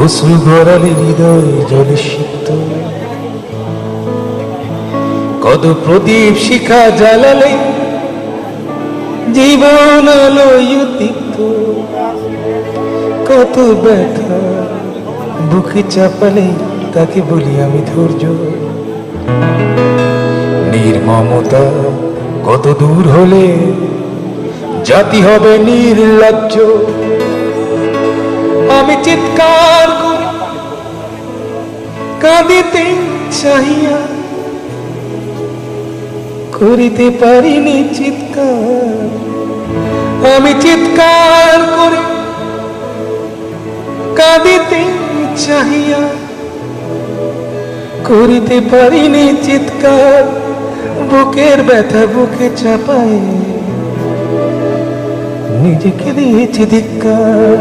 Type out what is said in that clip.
অশ্রু গড়ালে হৃদয় জলে সিক্ত, কত প্রদীপ শিখা জ্বালালে জীবন আলোয় উদ্দীপ্ত, কত ব্যথা বুকে চাপালে তাকে বলি আমি ধৈর্য। নির্মমতা কত দূর হলে জাতি হবে নির্লজ্জ। আমি চিৎকার করি কাঁদিতে চাহিয়া, করিতে পারিনি চিৎকার। আমি চিৎকার করি কাঁদিতে চাহিয়া, করিতে পারিনি চিৎকার। বুকের ব্যথা বুকে চাপায় নিজেকে দিয়েছি ধিক্কার।